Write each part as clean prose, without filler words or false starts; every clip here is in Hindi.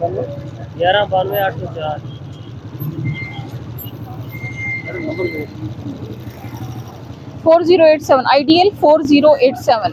1192 4087 IDL 4087.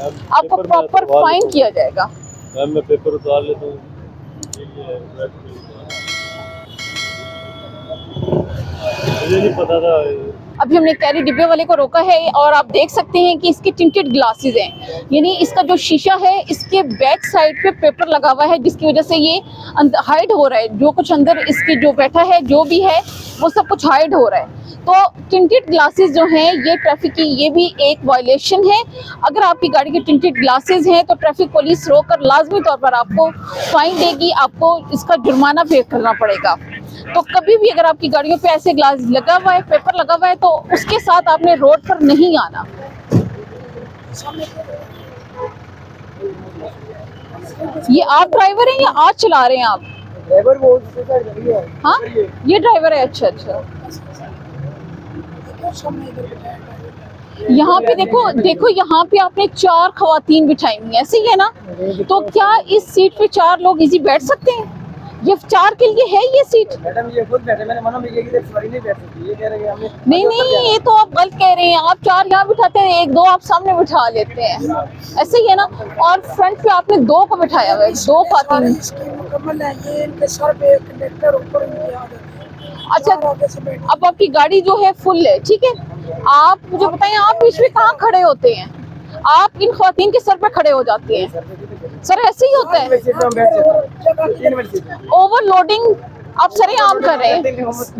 आपको प्रॉपर फाइन किया जाएगा। मैम मैं पेपर उतार लेता हूँ। मुझे नहीं पता था। अभी हमने कैरी डिब्बे वाले को रोका है और आप देख सकते हैं कि इसके टिंटेड ग्लासेस हैं, यानी इसका जो शीशा है इसके बैक साइड पे पेपर लगा हुआ है, जिसकी वजह से ये हाइड हो रहा है, जो कुछ अंदर इसके जो बैठा है जो भी है वो सब कुछ हाइड हो रहा है। तो टिंटेड ग्लासेस जो हैं ये ट्रैफिक की ये भी एक वायलेशन है। अगर आपकी गाड़ी के टिंटेड ग्लासेस हैं तो ट्रैफिक पुलिस रोक कर लाजमी तौर पर आपको फाइन देगी, आपको इसका जुर्माना पे करना पड़ेगा। तो कभी भी अगर आपकी गाड़ियों पे ऐसे ग्लास लगा हुआ है, पेपर लगा हुआ है, तो उसके साथ आपने रोड पर नहीं आना। ये आप ड्राइवर हैं या आज चला रहे हैं आप? ड्राइवर वो गाड़ी है। हाँ ये ड्राइवर है। अच्छा अच्छा, यहाँ पे देखो यहाँ पे आपने 4 खवातीन बिठाई हुई हैं, ऐसे ही है ना? तो क्या इस सीट पे 4 लोग इजी बैठ सकते हैं? ये 4 के लिए है ये सीट? मैडम ये खुद बैठे, मैंने मना भी किया कि सवारी नहीं बैठ सकती, ये कह रहे हैं हमने नहीं, ये तो आप गलत कह रहे हैं। आप 4 यहाँ बिठाते हैं, 1-2 आप सामने बिठा लेते हैं, ऐसे ही है ना? और फ्रंट पे आपने 2 को बिठाया हुआ है, 2 खातिन। मुकम्मल है ये, इनके सर पे कंडक्टर ऊपर इनके आ जाते हैं। अच्छा, अब आपकी गाड़ी जो है फुल है, ठीक है? आप मुझे बताएं, आप बीच में कहाँ खड़े होते हैं? आप इन खवातीन के सर पे खड़े हो जाते हैं। सर ऐसे ही होता है, ओवरलोडिंग आप सरेआम कर रहे हैं।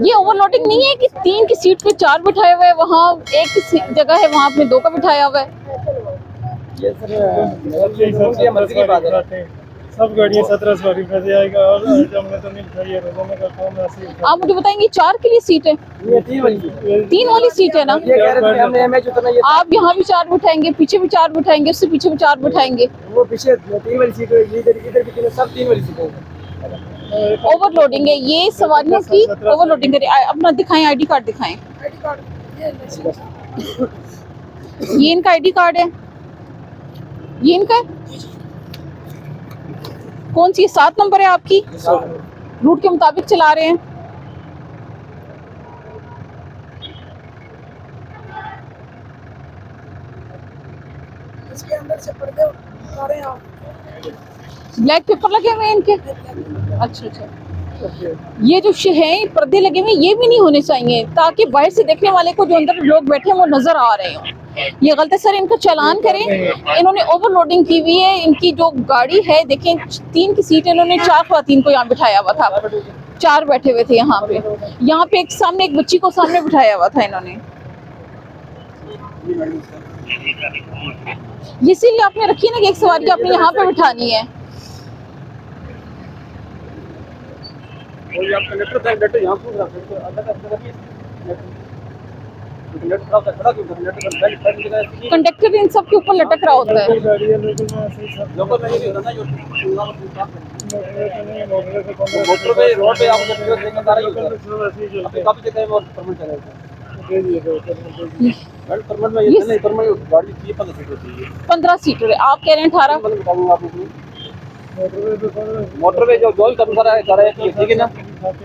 ये ओवरलोडिंग नहीं है कि 3 की सीट पे 4 बिठाए हुए हैं, वहाँ 1 की जगह है वहाँ आपने 2 का बिठाया हुआ है। सब गाड़ियाँ 17 सवारी फंस जाएगा और हमने तो नहीं बिठाई है, रोजाना का काम ऐसे ही। आप मुझे बताएंगे 4 के लिए सीट है? 3 वाली सीट है ना? आप यहाँ भी 4 बिठाएंगे, पीछे भी 4 बिठाएंगे, उससे पीछे भी 4 बिठाएंगे। वो पीछे 3 वाली सीट है, इधर भी सब 3 वाली सीट है। ओवरलोडिंग है, ये सवारियों की ओवरलोडिंग करे। अपना दिखाएं, आईडी कार्ड दिखाएं। ये इनका आईडी कार्ड है, ये इनका है। कौन सी 7 नंबर है आपकी? रूट के मुताबिक चला रहे हैं। इसके अंदर से पर्दे उतारे आप। ब्लैक पेपर लगे हुए हैं इनके। अच्छा अच्छा, ये जो हैं पर्दे लगे हुए ये भी नहीं होने चाहिए, ताकि बाहर से देखने वाले को जो अंदर लोग बैठे हैं वो नजर आ रहे हों। ये गलत है सर, इनका चालान करें। इन्होंने ओवरलोडिंग की हुई है। इनकी जो गाड़ी है देखें, 3 की सीट इन्होंने 4 खवातीन को यहाँ बिठाया हुआ था, 4 बैठे हुए थे यहाँ पे। यहाँ पे एक सामने एक बच्ची को सामने बिठाया हुआ था इन्होंने। इसीलिए आपने रखी ना कि एक सवारी आपने यहाँ पे बिठानी है। कंडक्टर इन सब के ऊपर लटक रहा होता है। ये 15 सीटर है, आप कह रहे हैं 18। मोटरवे जो कर रहे हैं ठीक है ना,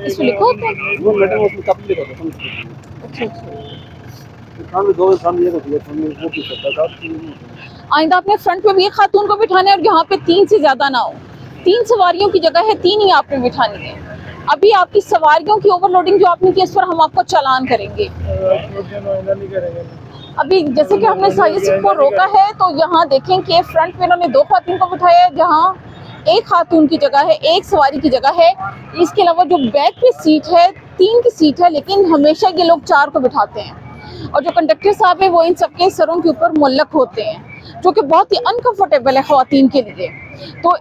इसमें लिखा होता है। वो मैडम उसमें कब लिखा होता है? अच्छा अच्छा, सामने 2 सामने ये होती है, सामने वो की सकता है। आइंदा आपने फ्रंट पे भी एक खातून को बिठाना है और यहाँ पे 3 से ज्यादा ना हो। 3 सवारियों की जगह है, 3 ही आपने बिठानी है। अभी आपकी सवारियों की ओवरलोडिंग जो आपने की, इस पर हम आपको चालान करेंगे। अभी जैसे कि हमने साइड को रोका है, तो यहाँ देखें कि फ्रंट पे इन्होंने 2 खातून को बिठाया है, जहाँ 1 खातून की जगह है, 1 सवारी की जगह है। इसके अलावा जो बैक पे सीट है 3 की सीट है, लेकिन हमेशा ये लोग 4 को बिठाते हैं। और जो कंडक्टर साहब है वो इन सबके सरों के ऊपर मुल्लक होते हैं, जो कि बहुत ही अनकंफर्टेबल है ख्वातीन के लिए। तो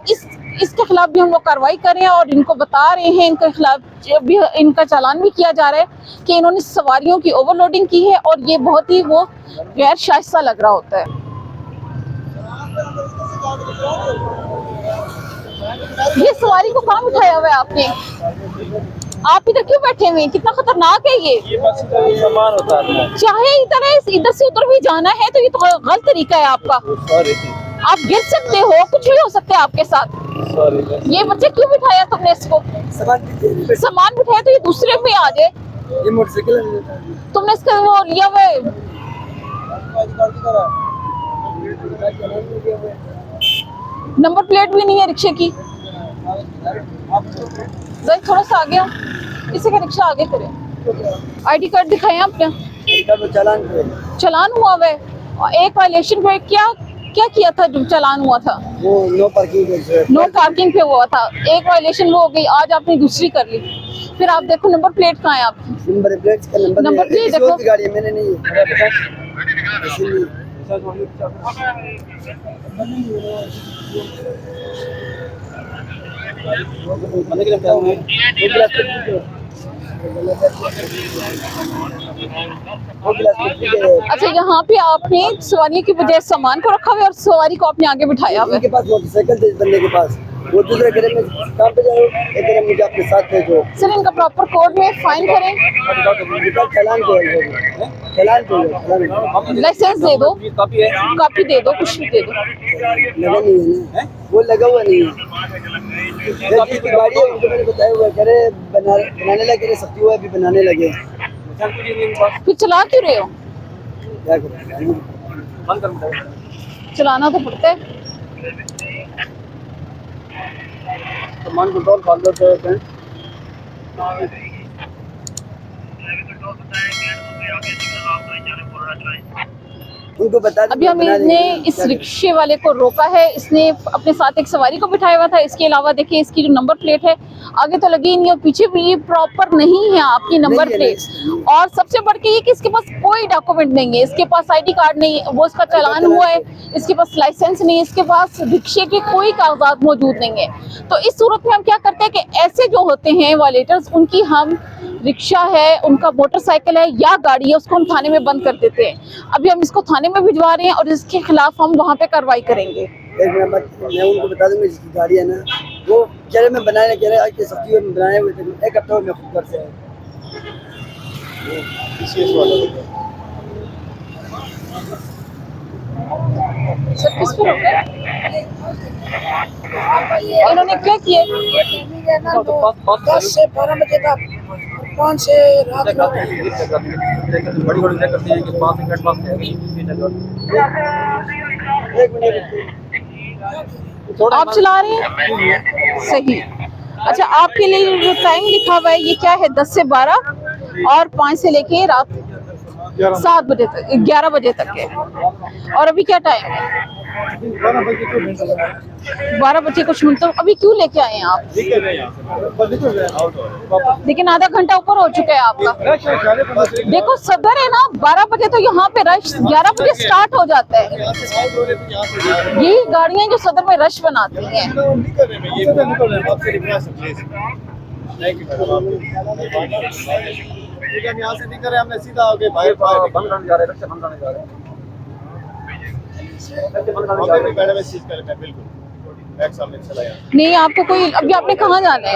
इसके खिलाफ भी हम लोग कार्रवाई कर रहे हैं और इनको बता रहे हैं, इनके खिलाफ भी इनका चालान भी किया जा रहा है कि इन्होंने सवारियों की ओवरलोडिंग की है और ये बहुत ही वो गैर शाइस्ता लग रहा होता है। ये सवारी को कहाँ बिठाया हुआ है आपने? आप इधर क्यों बैठे हुए हैं? कितना खतरनाक है ये बस सामान उतारना है। चाहे इधर से उधर भी जाना है तो ये तो गलत तरीका है आपका। आप गिर सकते हो, कुछ भी हो सकता है आपके साथ। ये बच्चे क्यों बिठाया तुमने इसको? सामान बिठाया तो ये दूसरे पे आ जाए। ये मोटरसाइकिल तुमने इसका वो लिया हुआ है, नंबर प्लेट भी नहीं है रिक्शे की। जरा थोड़ा सा आगे आओ, इसी का रिक्शा आगे करें। आईडी कार्ड दिखाएं आपने, चलान हुआ हुआ है। और एक वायलेशन पे क्या क्या किया था जो चलान हुआ था? वो नो पार्किंग नो पार्किंग पे हुआ था, एक वायलेशन वो हो गई, आज आपने दूसरी कर ली। फिर आप देखो नंबर प्लेट कहाँ है आपकी? नंबर प्लेट का नंबर प्लेट देखो। गाड़ी है, मैंने नहीं अच्छा, यहाँ पे आपने सवारी की बजाय सामान को रखा हुआ है और सवारी को आपने आगे बिठाया हुआ है। उनके पास मोटरसाइकिल थे इस बंदे के पास, वो दूसरे घर में काम पे जाओ, एक घर मुझे अपने साथ भेजो। सर इनका प्रॉपर कोड में फाइन करें, चालान लाइसेंस दे दो, कॉपी दे दो, कुछ भी दे दो। लगा नहीं है ना, वो लगा हुआ नहीं है। जिसकी गाड़ी है उनको मैंने बताया हुआ, कह रहे बनाने लगे, सख्ती हुआ अभी बनाने लगे। फिर चला क्यों रहे हो? क्या करें, चलाना तो पड़ता है। सामान कंट्रोल कर लो तो उनको बता अभी हमने इस रिक्शे वाले को रोका है, इसने अपने साथ एक सवारी को बिठाया हुआ था। इसके अलावा देखिए इसकी जो नंबर प्लेट है आगे तो लगी नहीं और पीछे भी ये प्रॉपर नहीं है आपकी नंबर प्लेट। और सबसे बढ़ के ये कि इसके पास कोई डॉक्यूमेंट नहीं है, इसके पास आईडी कार्ड नहीं, वो इसका चालान हुआ है, इसके पास लाइसेंस नहीं, इसके पास रिक्शे के कोई कागजात मौजूद नहीं है। तो इस सूरत में हम क्या करते हैं कि ऐसे जो होते हैं वायलेटर्स, उनकी हम रिक्शा है, उनका मोटरसाइकिल है या गाड़ी है, उसको हम थाने में बंद कर देते हैं। अभी हम इसको थाने में भिजवा रहे हैं और इसके खिलाफ हम वहाँ पे कार्रवाई करेंगे। एक नंबर मैं उनको बता दूंगा, जिसकी गाड़ी है ना वो कह रहे मैं बनाने कह रहे आज सब्जी में बनाए हुए थे, एक हफ्ता में खुद कर से सर किस पे रोका? इन्होंने क्या किया? 10 से 12 बजे तक, 5 से रात को। बड़ी बड़ी करती है कि 5 मिनट बाद आप चला रहे हैं? सही। अच्छा, आपके लिए जो टाइम लिखा हुआ है ये क्या है? 10 से 12 और 5 से लेके रात 7 बजे तक, 11 बजे तक है। और अभी क्या टाइम है? 12 बजे कुछ मिनट। तो अभी क्यों लेके आए हैं आप? लेकिन आधा घंटा ऊपर हो चुका है आपका। देखो सदर है ना, 12 बजे तो यहाँ पे रश 11 बजे स्टार्ट हो जाता है। यही गाड़ियाँ जो सदर में रश बनाती हैं। यहाँ से नहीं कर रहे, हमने सीधा आगे बाहर बंद करने जा रहे हैं, बंद करने जा रहे हैं। मैडम इस चीज कर रहे हैं, बिल्कुल एक सामने चला गया। नहीं आपको कोई, अभी आपने कहाँ जाना है?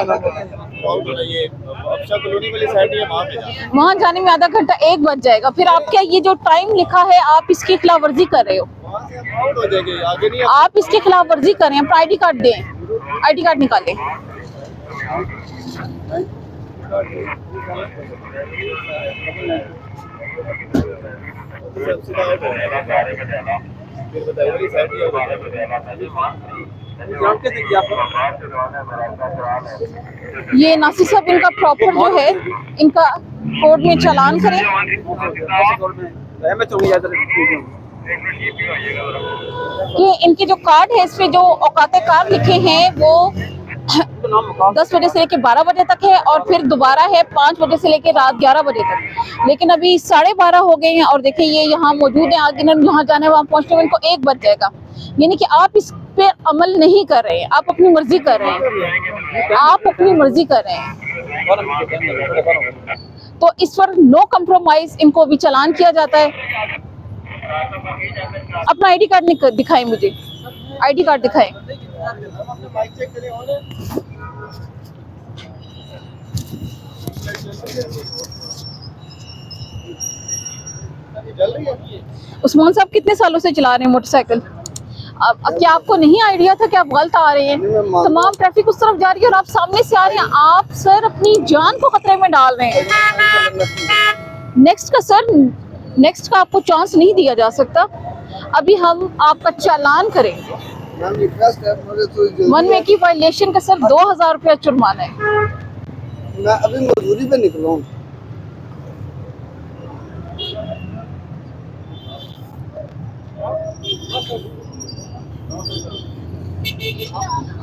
ये अफसा कॉलोनी वाली साइड है, वहाँ पे जाना है। वहाँ जाने में आधा घंटा 1 बज जाएगा। फिर आप क्या ये जो टाइम लिखा है आप इसकी खिलाफ वर्जी कर रहे हो? वहाँ से हम आउट हो जाएंगे, आगे नहीं। आप इसके खिलाफ वर्जी करें, अपना आईडी कार्ड दें, आईडी कार्ड निकालें। फिर बताइए वाली साइड ही होगा। ये नासिर साहब इनका प्रॉपर जो है इनका कोर्ट में चालान करें कि इनके जो कार्ड है इस पे जो औकात कार लिखे हैं वो 10 बजे से लेके 12 बजे तक है और फिर दोबारा है 5 बजे से लेके रात 11 बजे तक। लेकिन अभी 12:30 हो गए हैं और देखिए ये यहाँ मौजूद हैं, आगे इन्होंने जहाँ जाना है वहाँ पहुँचने में इनको 1 बज जाएगा। यानी कि आप इस पे अमल नहीं कर रहे हैं, आप अपनी मर्जी कर रहे हैं, आप अपनी मर्जी कर रहे हैं। तो इस पर नो कम्प्रोमाइज इनको अभी चालान किया जाता है। अपना आईडी कार्ड दिखाएं, मुझे आईडी कार्ड दिखाएं। उस्मान साहब कितने सालों से चला रहे हैं मोटरसाइकिल? अब क्या आपको नहीं आइडिया था कि आप गलत आ रहे हैं? तमाम ट्रैफिक उस तरफ जा रही है और आप सामने से आ रहे हैं। आप सर अपनी जान को खतरे में डाल रहे हैं। नेक्स्ट का आपको चांस नहीं दिया जा सकता। अभी हम आपका चालान करेंगे। मैम रिक्वेस्ट है मुझे थोड़ी जल्दी वन वे की वायलेशन का सर 2000 रुपया जुर्माना है। मैं अभी मजदूरी पे निकला हूँ।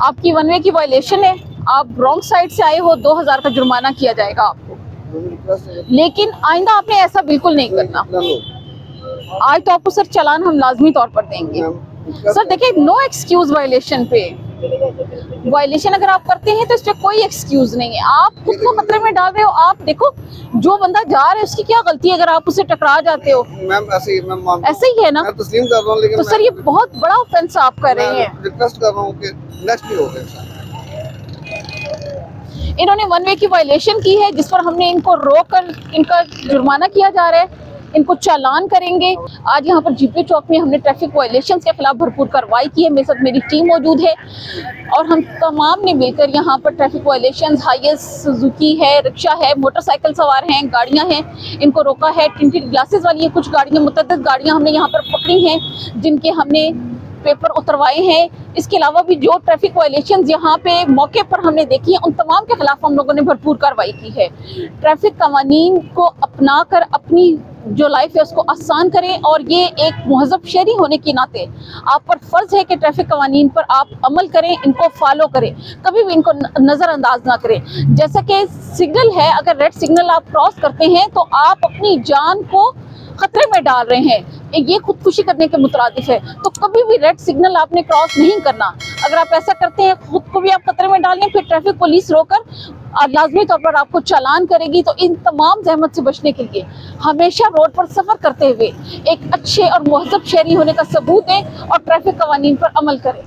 आपकी वन वे की वायलेशन है, आप रॉन्ग साइड से आए हो, 2000 का जुर्माना किया जाएगा आपको। मुझे रिक्वेस्ट है लेकिन आइंदा आपने ऐसा बिल्कुल नहीं करना। ना लो आज तो आपको सर चालान हम लाजमी तौर पर देंगे। मैम रिक्वेस्ट सर देखिए, नो एक्सक्यूज वायलेशन पे। वायलेशन अगर आप करते हैं तो इस पे कोई एक्सक्यूज नहीं है। आप खुद को खतरे में डाल रहे हो। आप देखो, जो बंदा जा रहा है उसकी क्या गलती है अगर आप उससे टकरा जाते हो? मैम ऐसे ही मैं मानता हूँ। ऐसे ही है ना? मैं तस्लीम कर रहा हूँ, लेकिन तो सर ये बहुत बड़ा ऑफेंस आप कर रहे हैं। रिक्वेस्ट कर रहा हूँ कि नेक्स्ट भी हो गया। इन्होंने वन वे की वायलेशन की है, जिस पर हमने इनको रोककर इनका जुर्माना किया जा रहा है, इनको चालान करेंगे। आज यहाँ पर जीपी चौक में हमने ट्रैफिक वायलेशन के खिलाफ भरपूर कार्रवाई की है। मेरे साथ मेरी टीम मौजूद है और हम तमाम ने मिलकर यहाँ पर ट्रैफिक वायलेशन, हाईएस्ट सुजुकी है, रिक्शा है, मोटरसाइकिल सवार हैं, गाड़ियाँ हैं, इनको रोका है। टिंटेड ग्लासेस वाली है कुछ गाड़ियाँ, मुतअद्दिद गाड़ियाँ हमने यहाँ पर पकड़ी हैं, जिनके हमने पेपर उतरवाए हैं। इसके अलावा भी जो ट्रैफिक वायलेशंस यहाँ पे मौके पर हमने देखी हैं, उन तमाम के खिलाफ हम लोगों ने भरपूर कार्रवाई की है। ट्रैफिक कवानीन को अपना कर अपनी जो लाइफ है उसको आसान करें, और ये एक मुहज़्ज़ब शहरी होने के नाते आप पर फ़र्ज़ है कि ट्रैफिक कवानीन पर आप अमल करें, इनको फॉलो करें, कभी भी इनको नज़रअंदाज ना करें। जैसा कि सिग्नल है, अगर रेड सिग्नल आप क्रॉस करते हैं तो आप अपनी जान को खतरे में डाल रहे हैं, ये खुदकुशी करने के मुतरादिफ है। तो कभी भी रेड सिग्नल आपने क्रॉस नहीं करना। अगर आप ऐसा करते हैं, खुद को भी आप खतरे में डाल लें, फिर ट्रैफिक पुलिस रोककर लाजमी तौर पर आपको चालान करेगी। तो इन तमाम जहमत से बचने के लिए हमेशा रोड पर सफ़र करते हुए एक अच्छे और मुहज़्ज़ब शहरी होने का सबूत दें और ट्रैफिक कवानीन पर अमल करें।